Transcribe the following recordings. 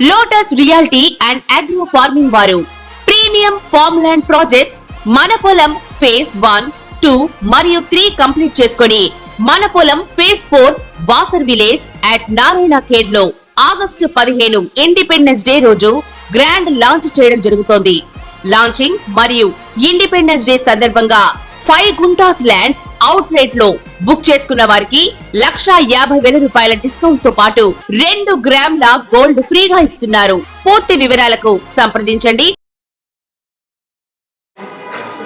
Lotus reality and agro farming వారు premium farm land projects మన పొలం ఫేజ్ 1, 2 మరియు 3 కంప్లీట్ చేసుకొని మన పొలం phase 4 Wasar village at Narayana Khed లో ఆగస్టు 15 ఇండిపెండెన్స్ డే రోజు గ్రాండ్ లాంచ్ చేయడం జరుగుతోంది. లాంచింగ్ మరియు ఇండిపెండెన్స్ డే సందర్భంగా 5 గుంటాస్ ల్యాండ్ అవుట్ రేట్ లో బుక్ చేసుకున్న వారికి 1,50,000 రూపాయల డిస్కౌంట్ తో పాటు 2 గ్రాముల గోల్డ్ ఫ్రీగా ఇస్తున్నారు. పూర్తి వివరాలకు సంప్రదించండి.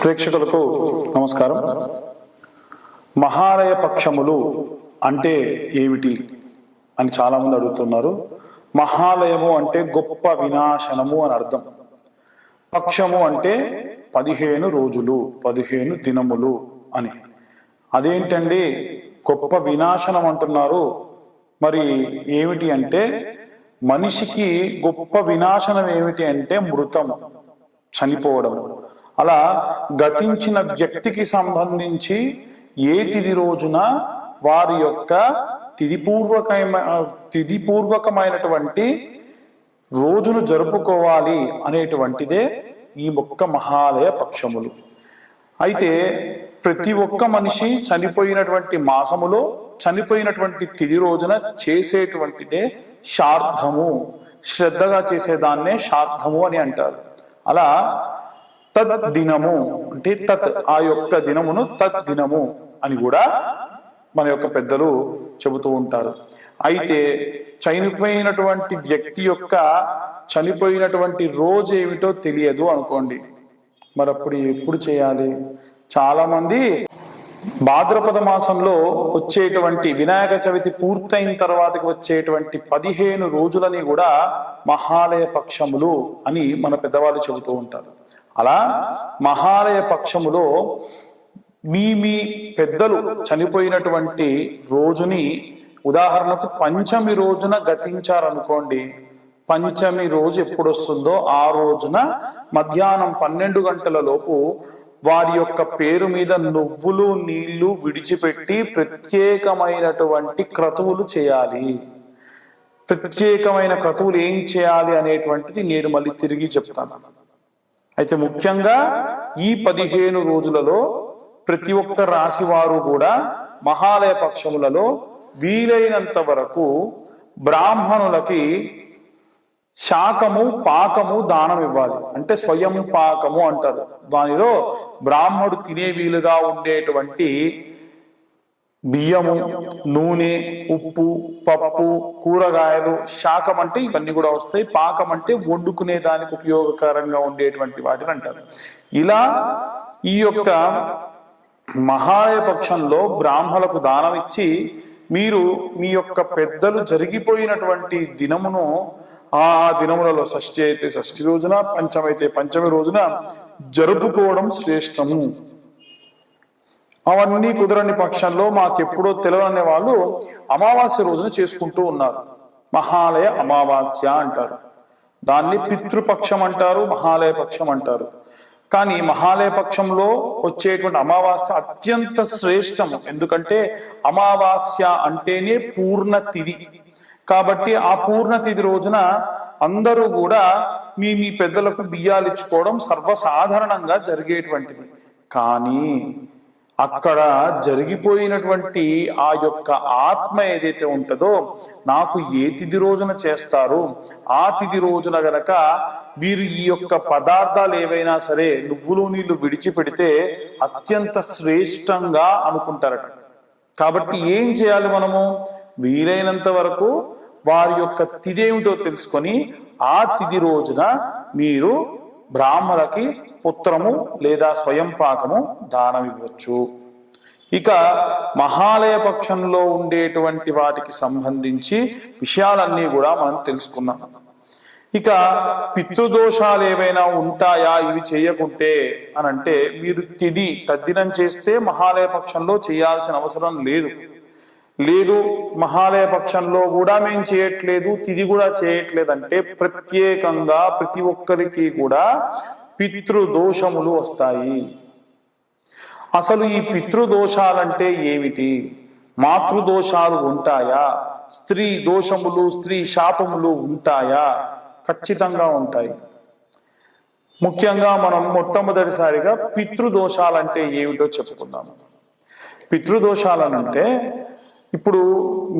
ప్రేక్షకులకు నమస్కారం. మహాలయ పక్షములు అంటే ఏమిటి అని చాలా మంది అడుగుతున్నారు. మహాలయము అంటే గొప్ప వినాశనము అని అర్థం. పక్షము అంటే 15 రోజులు, 15 దినములు అని. అదేంటండి గొప్ప వినాశనం అంటున్నారు? మరి ఏమిటి అంటే, మనిషికి గొప్ప వినాశనం ఏమిటి అంటే మృతము, చనిపోవడం. అలా గతించిన వ్యక్తికి సంబంధించి ఏ తిథి రోజున వారి యొక్క తిథిపూర్వకమైనటువంటి రోజును జరుపుకోవాలి అనేటువంటిదే ఈ ఒక్క మహాలయ పక్షములు. అయితే ప్రతి ఒక్క మనిషి చనిపోయినటువంటి మాసములో చనిపోయినటువంటి తిథి రోజున చేసేటువంటిదే శ్రాద్ధము. శ్రద్ధగా చేసేదాన్నే శ్రాద్ధము అని అంటారు. అలా తద్దినము అంటే ఆ యొక్క దినమును తద్దినము అని కూడా మన యొక్క పెద్దలు చెబుతూ ఉంటారు. అయితే చనిపోయినటువంటి వ్యక్తి యొక్క చనిపోయినటువంటి రోజు ఏమిటో తెలియదు అనుకోండి, మరి అప్పుడు ఎప్పుడు చేయాలి? చాలా మంది భాద్రపద మాసంలో వచ్చేటువంటి వినాయక చవితి పూర్తయిన తర్వాతకి వచ్చేటువంటి 15 రోజులని కూడా మహాలయ పక్షములు అని మన పెద్దవాళ్ళు చెబుతూ ఉంటారు. అలా మహాలయ పక్షములో మీ పెద్దలు చనిపోయినటువంటి రోజుని, ఉదాహరణకు పంచమి రోజున గతించారనుకోండి, పంచమి రోజు ఎప్పుడు వస్తుందో ఆ రోజున మధ్యాహ్నం 12 గంటల లోపు వారి యొక్క పేరు మీద నువ్వులు నీళ్లు విడిచిపెట్టి ప్రత్యేకమైనటువంటి క్రతువులు చేయాలి. ప్రత్యేకమైన క్రతువులు ఏం చేయాలి అనేటువంటిది నేను మళ్ళీ తిరిగి చెప్తాను. అయితే ముఖ్యంగా ఈ 15 రోజులలో ప్రతి ఒక్క రాశి వారు కూడా మహాలయ పక్షములలో వీలైనంత వరకు బ్రాహ్మణులకి శాకము పాకము దానం ఇవ్వాలి. అంటే స్వయం పాకము అంటారు. దానిలో బ్రాహ్మడు తినే వీలుగా ఉండేటువంటి బియ్యము, నూనె, ఉప్పు, పప్పు, కూరగాయలు, శాకం అంటే ఇవన్నీ కూడా వస్తాయి. పాకం అంటే వండుకునే దానికి ఉపయోగకరంగా ఉండేటువంటి వాటిని అంటారు. ఇలా ఈ యొక్క మహాలయ పక్షంలో బ్రాహ్మణులకు దానం ఇచ్చి మీరు మీ యొక్క పెద్దలు జరిగిపోయినటువంటి దినమును ఆ దినములలో షష్ఠి అయితే షష్ఠి రోజున, పంచమైతే పంచమి రోజున జరుపుకోవడం శ్రేష్టము. అవన్నీ కుదరని పక్షంలో మాకెప్పుడో తెలియని వాళ్ళు అమావాస్య రోజున చేసుకుంటూ ఉన్నారు. మహాలయ అమావాస్య అంటారు. దాన్ని పితృపక్షం అంటారు, మహాలయ పక్షం అంటారు. కానీ మహాలయ పక్షంలో వచ్చేటువంటి అమావాస్య అత్యంత శ్రేష్టము. ఎందుకంటే అమావాస్య అంటేనే పూర్ణ తిథి. కాబట్టి ఆ పూర్ణ తిథి రోజున అందరూ కూడా మీ పెద్దలకు బియ్యాలు ఇచ్చుకోవడం సర్వసాధారణంగా జరిగేటువంటిది. కానీ అక్కడ జరిగిపోయినటువంటి ఆ యొక్క ఆత్మ ఏదైతే ఉంటుందో, నాకు ఏ తిథి రోజున చేస్తారు, ఆ తిథి రోజున గనక వీరు ఈ యొక్క పదార్థాలు ఏవైనా సరే నువ్వులు నీళ్లు విడిచిపెడితే అత్యంత శ్రేష్టంగా అనుకుంటారట. కాబట్టి ఏం చేయాలి? మనము వీలైనంత వరకు వారి యొక్క తిథి ఏమిటో తెలుసుకొని ఆ తిథి రోజున మీరు బ్రాహ్మణులకి పుత్రము లేదా స్వయం పాకము దానం ఇవ్వచ్చు. ఇక మహాలయ పక్షంలో ఉండేటువంటి వాటికి సంబంధించి విషయాలన్నీ కూడా మనం తెలుసుకున్నాం. ఇక పితృదోషాలు ఏవైనా ఉంటాయా ఇవి చేయకుంటే అని అంటే, మీరు తిథి తద్దినం చేస్తే మహాలయ పక్షంలో చేయాల్సిన అవసరం లేదు. మహాలయ పక్షంలో కూడా మేము చేయట్లేదు, తిథి కూడా చేయట్లేదు అంటే ప్రత్యేకంగా ప్రతి ఒక్కరికి కూడా పితృదోషములు వస్తాయి. అసలు ఈ పితృదోషాలంటే ఏమిటి? మాతృదోషాలు ఉంటాయా? స్త్రీ దోషములు, స్త్రీ శాపములు ఉంటాయా? ఖచ్చితంగా ఉంటాయి. ముఖ్యంగా మనం మొట్టమొదటిసారిగా పితృదోషాలంటే ఏమిటో చెప్పుకుందాం. పితృదోషాలనంటే ఇప్పుడు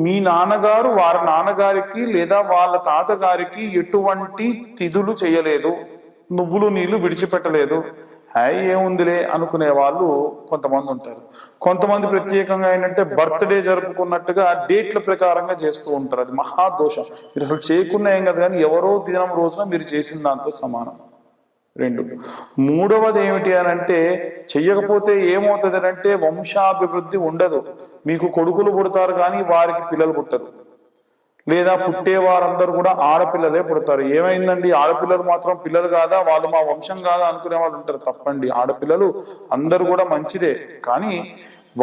మీ నాన్నగారు వారి నాన్నగారికి లేదా వాళ్ళ తాతగారికి ఎటువంటి తిథులు చేయలేదు, నువ్వులు నీళ్లు విడిచిపెట్టలేదు, హాయ్ ఏముందిలే అనుకునే వాళ్ళు కొంతమంది ఉంటారు. కొంతమంది ప్రత్యేకంగా ఏంటంటే బర్త్డే జరుపుకున్నట్టుగా డేట్ల ప్రకారంగా చేస్తూ ఉంటారు. అది మహాదోషం. మీరు అసలు చేయకుండా ఏం కదా, కానీ ఎవరో దినం రోజున మీరు చేసిన దాంతో సమానం. 2, మూడవది ఏమిటి అని అంటే, చెయ్యకపోతే ఏమవుతుంది అంటే వంశాభివృద్ధి ఉండదు. మీకు కొడుకులు పుడతారు కానీ వారికి పిల్లలు పుట్టరు, లేదా పుట్టే వారందరూ కూడా ఆడపిల్లలే పుడతారు. ఏమైందండి, ఆడపిల్లలు మాత్రం పిల్లలు కాదా, వాళ్ళు మా వంశం కాదా అనుకునే వాళ్ళు ఉంటారు. తప్పండి, ఆడపిల్లలు అందరూ కూడా మంచిదే, కానీ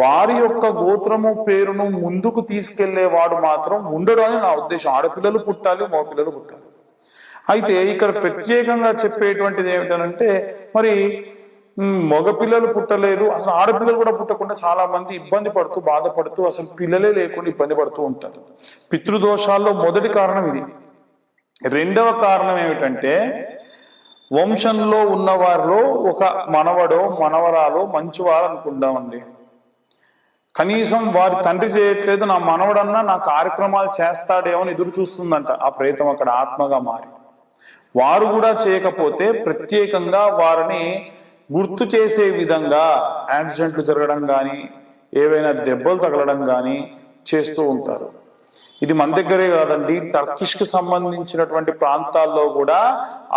వారి యొక్క గోత్రము పేరును ముందుకు తీసుకెళ్లేవాడు మాత్రం ఉండడు అని నా ఉద్దేశం. ఆడపిల్లలు పుట్టాలి, మగపిల్లలు పుట్టాలి. అయితే ఇక్కడ ప్రత్యేకంగా చెప్పేటువంటిది ఏమిటనంటే, మరి మగపిల్లలు పుట్టలేదు, అసలు ఆడపిల్లలు కూడా పుట్టకుండా చాలా మంది ఇబ్బంది పడుతూ బాధపడుతూ అసలు పిల్లలే లేకుండా ఇబ్బంది పడుతూ ఉంటారు. పితృదోషాల్లో మొదటి కారణం ఇది. రెండవ కారణం ఏమిటంటే, వంశంలో ఉన్న వారిలో ఒక మనవడో మనవరాలో మంచివారు అనుకుందామండి. కనీసం వారి తండ్రి చేయట్లేదు, నా మనవడన్నా నా కార్యక్రమాలు చేస్తాడేమో అని ఎదురు చూస్తుందంట ఆ ప్రేతం అక్కడ ఆత్మగా మారి. వారు కూడా చేయకపోతే ప్రత్యేకంగా వారిని గుర్తు చేసే విధంగా యాక్సిడెంట్లు జరగడం కానీ, ఏవైనా దెబ్బలు తగలడం కానీ చేస్తూ ఉంటారు. ఇది మన దగ్గరే కాదండి, టర్కిష్ కి సంబంధించినటువంటి ప్రాంతాల్లో కూడా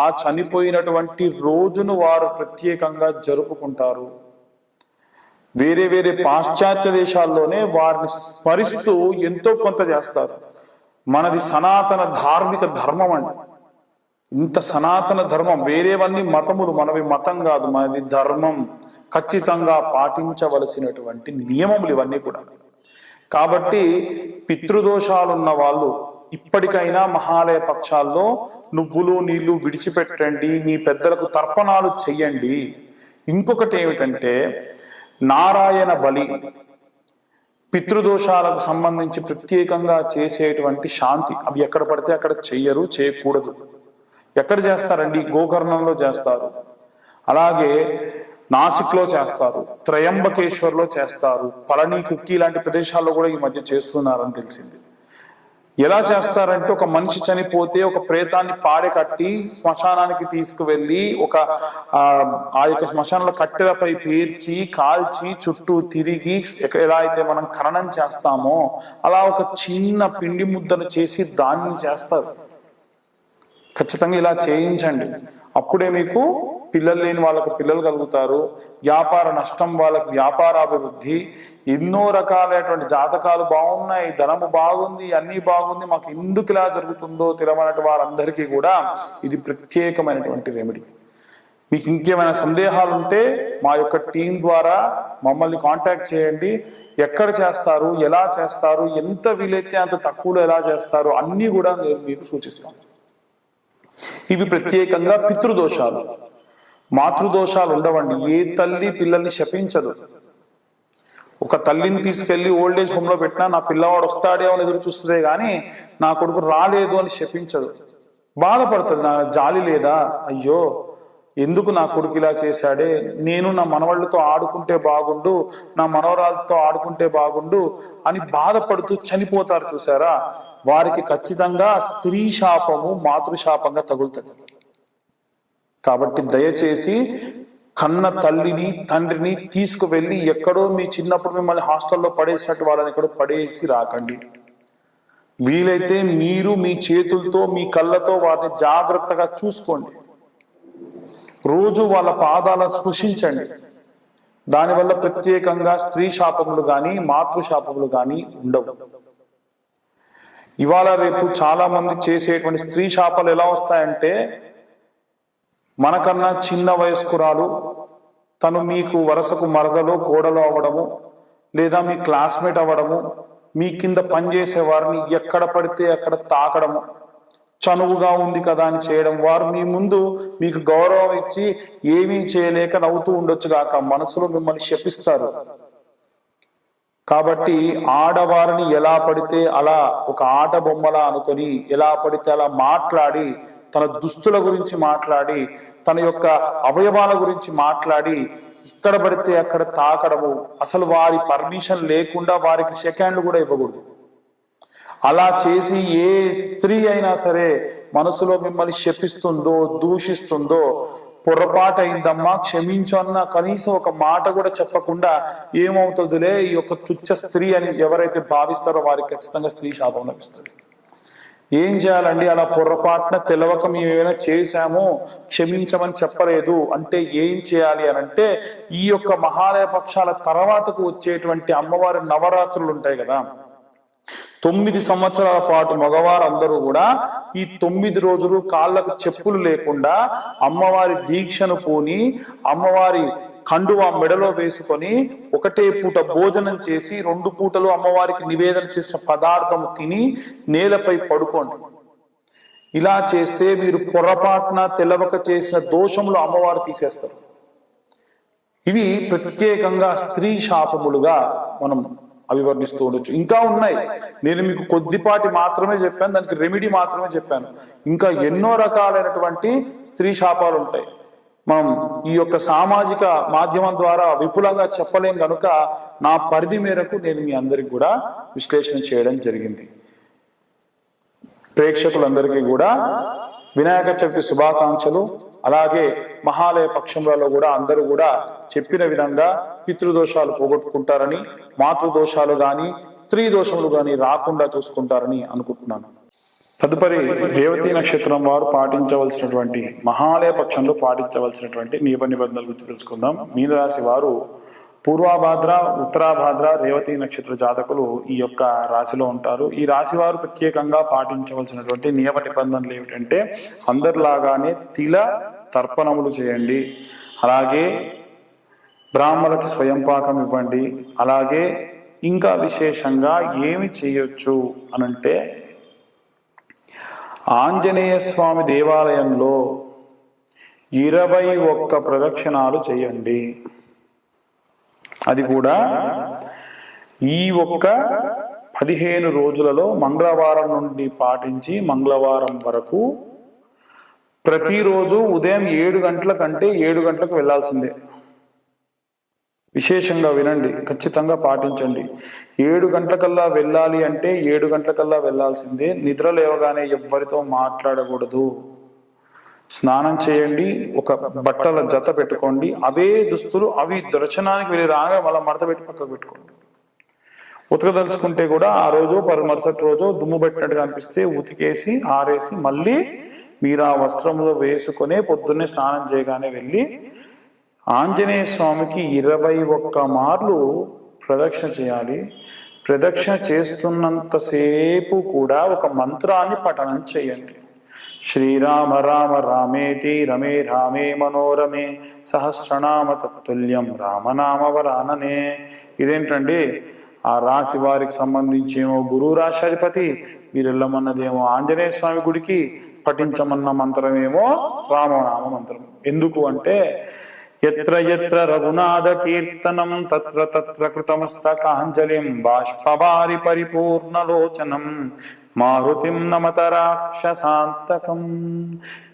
ఆ చనిపోయినటువంటి రోజును వారు ప్రత్యేకంగా జరుపుకుంటారు. వేరే వేరే పాశ్చాత్య దేశాల్లోనే వారిని స్మరిస్తూ ఎంతో కొంత చేస్తారు. మనది సనాతన ధార్మిక ధర్మం అండి. ఇంత సనాతన ధర్మం, వేరేవన్నీ మతములు, మనవి మతం కాదు, మనది ధర్మం. ఖచ్చితంగా పాటించవలసినటువంటి నియమములు ఇవన్నీ కూడా. కాబట్టి పితృదోషాలున్న వాళ్ళు ఇప్పటికైనా మహాలయ పక్షాల్లో నువ్వులు నీళ్లు విడిచిపెట్టండి, మీ పెద్దలకు తర్పణాలు చెయ్యండి. ఇంకొకటి ఏమిటంటే నారాయణ బలి, పితృదోషాలకు సంబంధించి ప్రత్యేకంగా చేసేటువంటి శాంతి. అవి ఎక్కడ పడితే అక్కడ చెయ్యరు, చేయకూడదు. ఎక్కడ చేస్తారండి, గోకర్ణంలో చేస్తారు, అలాగే నాసిక్ లో చేస్తారు, త్రయంబకేశ్వర్లో చేస్తారు, పళని కుక్కి లాంటి ప్రదేశాల్లో కూడా ఈ మధ్య చేస్తున్నారని తెలిసింది. ఎలా చేస్తారంటే, ఒక మనిషి చనిపోతే ఒక ప్రేతాన్ని పాడె కట్టి శ్మశానానికి తీసుకువెళ్ళి ఆ యొక్క శ్మశానంలో కట్టెలపై పేర్చి కాల్చి చుట్టూ తిరిగి ఎలా అయితే మనం ఖననం చేస్తామో అలా ఒక చిన్న పిండి ముద్దను చేసి దాన్ని చేస్తారు. ఖచ్చితంగా ఇలా చేయించండి, అప్పుడే మీకు పిల్లలు లేని వాళ్ళకు పిల్లలు కలుగుతారు, వ్యాపార నష్టం వాళ్ళకి వ్యాపారాభివృద్ధి, ఎన్నో రకాలైనటువంటి జాతకాలు బాగున్నాయి, ధనము బాగుంది, అన్ని బాగుంది, మాకు ఎందుకు ఇలా జరుగుతుందో తెలియనటువంటి వారందరికీ కూడా ఇది ప్రత్యేకమైనటువంటి రెమెడీ. మీకు ఇంకేమైనా సందేహాలు ఉంటే మా యొక్క టీం ద్వారా మమ్మల్ని కాంటాక్ట్ చేయండి. ఎక్కడ చేస్తారు, ఎలా చేస్తారు, ఎంత వీలైతే అంత తక్కువలో ఎలా చేస్తారు అన్నీ కూడా నేను మీకు సూచిస్తాను. ఇవి ప్రత్యేకంగా పితృదోషాలు. మాతృదోషాలు ఉండవండి. ఏ తల్లి పిల్లల్ని శపించదు. ఒక తల్లిని తీసుకెళ్లి ఓల్డేజ్ హోమ్ లో పెట్టినా నా పిల్లవాడు వస్తాడే అని ఎదురు చూస్తుందే గాని నా కొడుకు రాలేదు అని శపించదు. బాధపడుతుంది, నా జాలి లేదా, అయ్యో ఎందుకు నా కొడుకు ఇలా చేశాడే, నేను నా మనవాళ్ళతో ఆడుకుంటే బాగుండు, నా మనవరాలతో ఆడుకుంటే బాగుండు అని బాధపడుతూ చనిపోతారు చూసారా, వారికి ఖచ్చితంగా స్త్రీ శాపము మాతృశాపంగా తగులుతుంది. కాబట్టి దయచేసి కన్న తల్లిని తండ్రిని తీసుకువెళ్ళి ఎక్కడో మీ చిన్నప్పుడు మిమ్మల్ని హాస్టల్లో పడేసినట్టు వాళ్ళని ఎక్కడో పడేసి రాకండి. వీలైతే మీరు మీ చేతులతో మీ కళ్ళతో వారిని జాగ్రత్తగా చూసుకోండి. రోజు వాళ్ళ పాదాలను స్పృశించండి. దానివల్ల ప్రత్యేకంగా స్త్రీ శాపములు కానీ మాతృశాపములు కానీ ఉండవు. ఇవాళ రేపు చాలా మంది చేసేటువంటి స్త్రీ శాపాలు ఎలా వస్తాయంటే, మనకన్నా చిన్న వయస్కురాలు తను మీకు వరసకు మరదలో కోడలో అవ్వడము, లేదా మీ క్లాస్మేట్ అవ్వడము, మీ కింద పనిచేసే వారిని ఎక్కడ పడితే అక్కడ తాకడము, చనువుగా ఉంది కదా అని చేయడం, వారు మీ ముందు మీకు గౌరవం ఇచ్చి ఏమీ చేయలేక నవ్వుతూ ఉండొచ్చు గాక మనసులో మిమ్మల్ని శపిస్తారు. కాబట్టి ఆడవారిని ఎలా పడితే అలా ఒక ఆట బొమ్మలా అనుకొని ఎలా పడితే అలా మాట్లాడి తన దుస్తుల గురించి మాట్లాడి, తన యొక్క అవయవాల గురించి మాట్లాడి, ఇక్కడ పడితే అక్కడ తాకడము, అసలు వారి పర్మిషన్ లేకుండా వారికి సెకండ్లు కూడా ఇవ్వకూడదు. అలా చేసి ఏ స్త్రీ అయినా సరే మనసులో మిమ్మల్ని శపిస్తుందో, దూషిస్తుందో, పొరపాటు అయిందమ్మా క్షమించు అన్న కనీసం ఒక మాట కూడా చెప్పకుండా ఏమవుతుందిలే ఈ యొక్క తుచ్చ స్త్రీ అని ఎవరైతే భావిస్తారో వారికి ఖచ్చితంగా స్త్రీ శాపం లభిస్తుంది. ఏం చేయాలండి? అలా పొరపాటున తెలవక మేము ఏమైనా చేశాము, క్షమించమని చెప్పలేదు అంటే ఏం చేయాలి అని అంటే, ఈ యొక్క మహాలయ పక్షాల తర్వాతకు వచ్చేటువంటి అమ్మవారి నవరాత్రులు ఉంటాయి కదా, 9 సంవత్సరాల పాటు మగవారందరూ కూడా ఈ 9 రోజులు కాళ్ళకు చెప్పులు లేకుండా అమ్మవారి దీక్షను పూని, అమ్మవారి కండువా మెడలో వేసుకొని ఒకటే పూట భోజనం చేసి 2 పూటలు అమ్మవారికి నివేదన చేసిన పదార్థం తిని నేలపై పడుకోండి. ఇలా చేస్తే మీరు పొరపాటున తెలవక చేసిన దోషములు అమ్మవారు తీసేస్తారు. ఇవి ప్రత్యేకంగా స్త్రీ శాపములుగా మనం అభివర్ణిస్తూ ఉండొచ్చు. ఇంకా ఉన్నాయి, నేను మీకు కొద్దిపాటి మాత్రమే చెప్పాను, దానికి రెమెడీ మాత్రమే చెప్పాను. ఇంకా ఎన్నో రకాలైనటువంటి స్త్రీ శాపాలు ఉంటాయి. మనం ఈ యొక్క సామాజిక మాధ్యమం ద్వారా విపులంగా చెప్పలేం కనుక నా పరిధి మేరకు నేను మీ అందరికి కూడా విశ్లేషణ చేయడం జరిగింది. ప్రేక్షకులందరికీ కూడా వినాయక చవితి శుభాకాంక్షలు. అలాగే మహాలయ పక్షంలో కూడా అందరూ కూడా చెప్పిన విధంగా పితృదోషాలు పోగొట్టుకుంటారని, మాతృదోషాలు గాని స్త్రీ దోషములు గాని రాకుండా చూసుకుంటారని అనుకుంటున్నాను. తదుపరి రేవతి నక్షత్రం వారు పాటించవలసినటువంటి, మహాలయ పక్షంలో పాటించవలసినటువంటి నియమ నిబంధనల గురించి తెలుసుకుందాం. మీనరాశి వారు పూర్వభాద్ర, ఉత్తరాభాద్ర, రేవతి నక్షత్ర జాతకులు ఈ యొక్క రాశిలో ఉంటారు. ఈ రాశి వారు ప్రత్యేకంగా పాటించవలసినటువంటి నియమ నిబంధనలు ఏమిటంటే, అందరిలాగానే తిల తర్పణములు చేయండి, అలాగే బ్రాహ్మణులకి స్వయం పాకం ఇవ్వండి. అలాగే ఇంకా విశేషంగా ఏమి చేయొచ్చు అనంటే, ఆంజనేయ స్వామి దేవాలయంలో 21 ప్రదక్షిణాలు చేయండి. అది కూడా ఈ ఒక్క 15 రోజులలో మంగళవారం నుండి పాటించి మంగళవారం వరకు ప్రతిరోజు ఉదయం 7 గంటల కంటే 7 గంటలకు వెళ్లాల్సిందే. విశేషంగా వినండి, ఖచ్చితంగా పాటించండి. 7 గంటలకల్లా వెళ్ళాలి అంటే 7 గంటలకల్లా వెళ్లాల్సిందే. నిద్ర లేవగానే ఎవ్వరితో మాట్లాడకూడదు. స్నానం చేయండి, ఒక బట్టల జత పెట్టుకోండి, అవే దుస్తులు అవి దర్శనానికి వెళ్ళి రాగా మళ్ళీ మడత పెట్టి పక్కకు పెట్టుకోండి. ఉతకదలుచుకుంటే కూడా ఆ రోజు మరుసటి రోజు దుమ్ము పెట్టినట్టుగా అనిపిస్తే ఉతికేసి ఆరేసి మళ్ళీ మీరు ఆ వస్త్రంలో వేసుకొని పొద్దున్నే స్నానం చేయగానే వెళ్ళి ఆంజనేయ స్వామికి 21 మార్లు ప్రదక్షిణ చేయాలి. ప్రదక్షిణ చేస్తున్నంతసేపు కూడా ఒక మంత్రాన్ని పఠనం చేయండి. శ్రీరామ రామ రామేతి రమే రామే మనోరమే సహస్రనామ తత్తుల్యం రామనామ వరాననే. ఇదేంటండి? ఆ రాశి వారికి సంబంధించి ఏమో గురువు రాశాధిపతి, మీరు వెళ్ళమన్నదేమో ఆంజనేయ స్వామి గుడికి, పఠించమన్న మంత్రమేమో రామనామ మంత్రం. ఎందుకు అంటే, ఎత్ర ఎత్ర రఘునాథ కీర్తనం తత్ర తత్ర కృతమస్తకాంజలిం బాష్పవారి పరిపూర్ణలోచనం మారుతిం నమత రాక్షసాంతకం.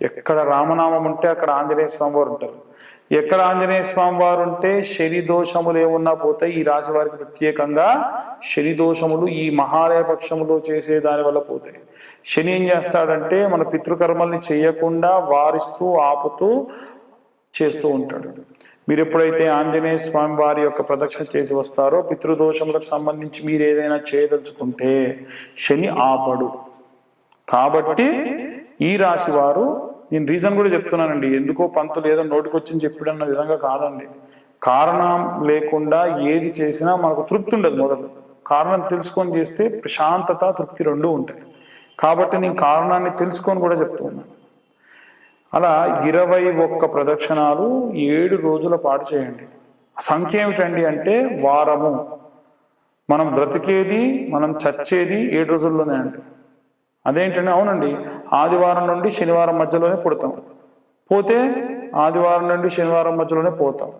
ఎక్కడ రామనామం ఉంటే అక్కడ ఆంజనేయ స్వామి వారు ఉంటారు. ఎక్కడ ఆంజనేయ స్వామి వారు ఉంటే శని దోషములు ఏమున్నా పోతాయి. ఈ రాశి వారికి ప్రత్యేకంగా శని దోషములు ఈ మహాలయ పక్షములో చేసే దాని వల్ల పోతాయి. శని ఏం చేస్తాడంటే మన పితృకర్మల్ని చేయకుండా వారిస్తూ ఆపుతూ చేస్తూ ఉంటాడు. మీరు ఎప్పుడైతే ఆంజనేయ స్వామి వారి యొక్క ప్రదక్షిణ చేసి వస్తారో పితృదోషములకు సంబంధించి మీరు ఏదైనా చేయదలుచుకుంటే శని ఆపడు. కాబట్టి ఈ రాశి వారు, నేను రీజన్ కూడా చెప్తున్నానండి, ఎందుకో పంతులు ఏదో నోటికొచ్చింది చెప్పిడన్న విధంగా కాదండి. కారణం లేకుండా ఏది చేసినా మనకు తృప్తి ఉండదు. మొదలు కారణం తెలుసుకొని చేస్తే ప్రశాంతత, తృప్తి రెండూ ఉంటాయి. కాబట్టి నేను కారణాన్ని తెలుసుకొని కూడా చెప్తున్నాను. అలా 21 ప్రదక్షిణాలు 7 రోజుల పాటు చేయండి. సంఖ్య ఏమిటండి అంటే వారము. మనం బ్రతికేది, మనం చచ్చేది 7 రోజుల్లోనే అండి. అదేంటండి? అవునండి, ఆదివారం నుండి శనివారం మధ్యలోనే పుడతాం, పోతే ఆదివారం నుండి శనివారం మధ్యలోనే పోతాం,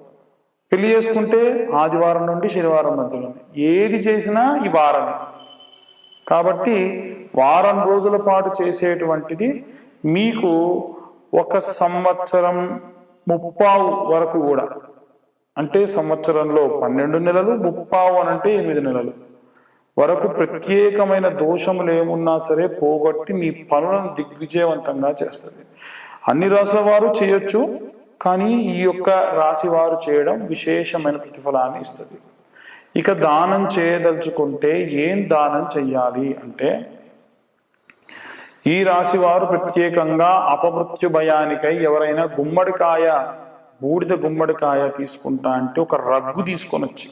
పెళ్లి చేసుకుంటే ఆదివారం నుండి శనివారం మధ్యలోనే, ఏది చేసినా ఈ వారం. కాబట్టి వారం రోజుల పాటు చేసేటువంటిది మీకు 1 సంవత్సరం 30 వరకు కూడా, అంటే సంవత్సరంలో 12 నెలలు, 30 అని అంటే 8 నెలలు వరకు ప్రత్యేకమైన దోషములు ఏమున్నా సరే పోగొట్టి మీ పనులను దిగ్విజయవంతంగా చేస్తుంది. అన్ని రాసుల వారు చేయొచ్చు, కానీ ఈ యొక్క రాశి వారు చేయడం విశేషమైన ప్రతిఫలాన్ని ఇస్తుంది. ఇక దానం చేయదలుచుకుంటే ఏం దానం చెయ్యాలి అంటే, ఈ రాశి వారు ప్రత్యేకంగా అపమృత్యు భయానికై ఎవరైనా గుమ్మడికాయ, బూడిద గుమ్మడికాయ తీసుకుంటా అంటే ఒక రగ్గు తీసుకొని వచ్చి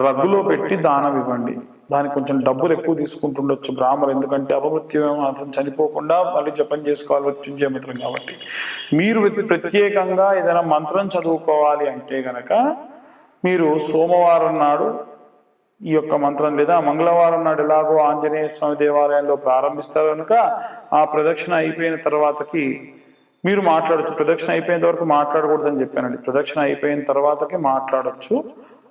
రగ్గులో పెట్టి దానం ఇవ్వండి. దానికి కొంచెం డబ్బులు ఎక్కువ తీసుకుంటుండొచ్చు బ్రాహ్మణులు, ఎందుకంటే అపమృత్యు అతను చనిపోకుండా మళ్ళీ జపం చేసుకోవాలి మృత్యుంజయ మంత్రం కాబట్టి. మీరు ప్రత్యేకంగా ఏదైనా మంత్రం చదువుకోవాలి అంటే గనక మీరు సోమవారం నాడు ఈ యొక్క మంత్రం, లేదా మంగళవారం నాడు ఎలాగో ఆంజనేయ స్వామి దేవాలయంలో ప్రారంభిస్తారు కనుక ఆ ప్రదక్షిణ అయిపోయిన తర్వాతకి మీరు మాట్లాడచ్చు. ప్రదక్షిణ అయిపోయేంత వరకు మాట్లాడకూడదని చెప్పానండి. ప్రదక్షిణ అయిపోయిన తర్వాతకి మాట్లాడచ్చు.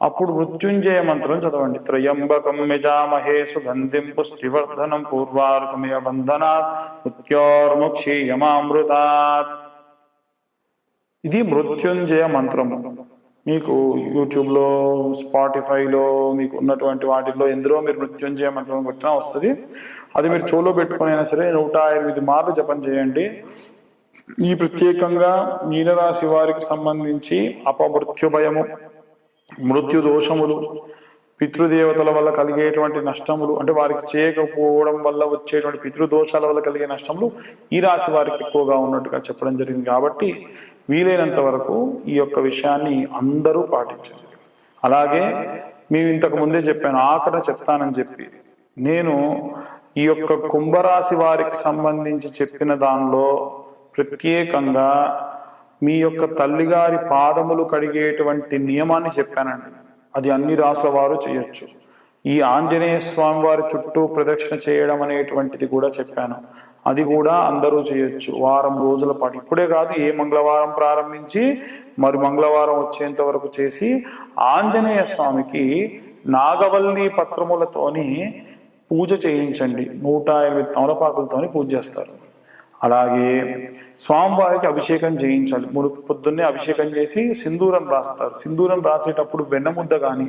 అప్పుడు మృత్యుంజయ మంత్రం చదవండి. త్రయంబకం యజామహే సుగంధిం పుష్టివర్ధనం పూర్వార్కమయ వందనాత్ మృత్యోర్ముక్షీయమామృతాత్. ఇది మృత్యుంజయ మంత్రము. మీకు యూట్యూబ్లో, స్పాటిఫైలో, మీకు ఉన్నటువంటి వాటిల్లో ఎందులో మీరు మృత్యుంజయ మంత్రం కొట్టినా వస్తుంది. అది మీరు చెవులో పెట్టుకుని అయినా సరే 108 మార్లు జపం చేయండి. ఈ ప్రత్యేకంగా మీనరాశి వారికి సంబంధించి అపమృత్యు భయము, మృత్యు దోషములు, పితృదేవతల వల్ల కలిగేటువంటి నష్టములు, అంటే వారికి చేయకపోవడం వల్ల వచ్చేటువంటి పితృదోషాల వల్ల కలిగే నష్టములు ఈ రాశి వారికి ఎక్కువగా ఉన్నట్టుగా చెప్పడం జరిగింది. కాబట్టి వీలైనంత వరకు ఈ యొక్క విషయాన్ని అందరూ పాటించండి. అలాగే మేము ఇంతకు ముందే చెప్పాను, ఆఖరణ చెప్తానని చెప్పి, నేను ఈ యొక్క కుంభరాశి వారికి సంబంధించి చెప్పిన దానిలో ప్రత్యేకంగా మీ యొక్క తల్లిగారి పాదములు కడిగేటువంటి నియమాన్ని చెప్పానండి. అది అన్ని రాసుల వారు చేయొచ్చు. ఈ ఆంజనేయ స్వామి వారి చుట్టూ ప్రదక్షిణ చేయడం అనేటువంటిది కూడా చెప్పాను. అది కూడా అందరూ చేయొచ్చు వారం రోజుల పాటు. ఇప్పుడే కాదు, ఏ మంగళవారం ప్రారంభించి మరి మంగళవారం వచ్చేంత వరకు చేసి ఆంజనేయ స్వామికి నాగవల్లి పత్రములతోని పూజ చేయించండి. 108 తమలపాకులతోని పూజ చేస్తారు. అలాగే స్వామివారికి అభిషేకం చేయించాలి. పొద్దున్నే అభిషేకం చేసి సింధూరం రాస్తారు. సింధూరం రాసేటప్పుడు వెన్నముద్ద కానీ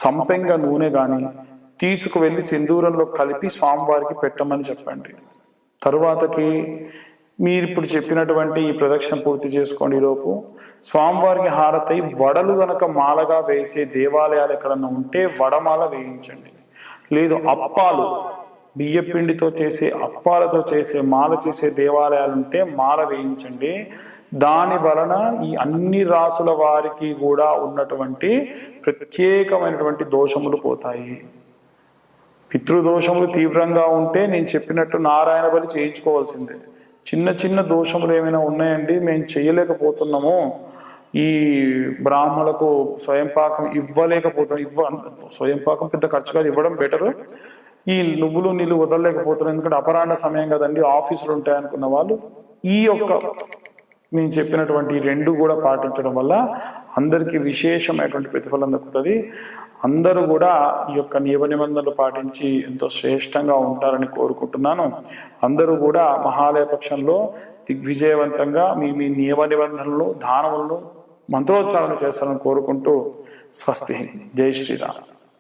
సంపెంగ నూనె కానీ తీసుకువెళ్ళి సింధూరంలో కలిపి స్వామివారికి పెట్టమని చెప్పండి. తరువాతకి మీరు ఇప్పుడు చెప్పినటువంటి ఈ ప్రదక్షిణ పూర్తి చేసుకోండి. లోపు స్వామివారికి హారతై వడలు గనక మాలగా వేసే దేవాలయాలు ఎక్కడన్నా ఉంటే వడమాల వేయించండి. లేదు అప్పాలు, బియ్యపిండితో చేసే అప్పాలతో చేసే మాల చేసే దేవాలయాలు ఉంటే మాల వేయించండి. దాని వలన ఈ అన్ని రాసుల వారికి కూడా ఉన్నటువంటి ప్రత్యేకమైనటువంటి దోషములు పోతాయి. పితృదోషములు తీవ్రంగా ఉంటే నేను చెప్పినట్టు నారాయణ బలి చేయించుకోవాల్సిందే. చిన్న చిన్న దోషములు ఏమైనా ఉన్నాయండి, మేము చేయలేకపోతున్నాము, ఈ బ్రాహ్మణులకు స్వయంపాకం ఇవ్వలేకపోతున్నాం, స్వయంపాకం పెద్ద ఖర్చు కాదు, ఇవ్వడం బెటరు. ఈ నువ్వులు నీళ్ళు వదలలేకపోతున్నాం, ఎందుకంటే అపరాహ్న సమయం కదండి, ఆఫీసులు ఉంటాయనుకున్న వాళ్ళు ఈ యొక్క నేను చెప్పినటువంటి 2 కూడా పాటించడం వల్ల అందరికీ విశేషమైనటువంటి ప్రతిఫలం దక్కుతుంది. అందరూ కూడా ఈ యొక్క నియమ నిబంధనలు పాటించి ఎంతో శ్రేష్టంగా ఉంటారని కోరుకుంటున్నాను. అందరూ కూడా మహాలయ పక్షంలో దిగ్విజయవంతంగా మీ మీ నియమ నిబంధనలు, దానములను, మంత్రోచ్చారణ చేస్తారని కోరుకుంటూ స్వస్తి. జై శ్రీరామ్.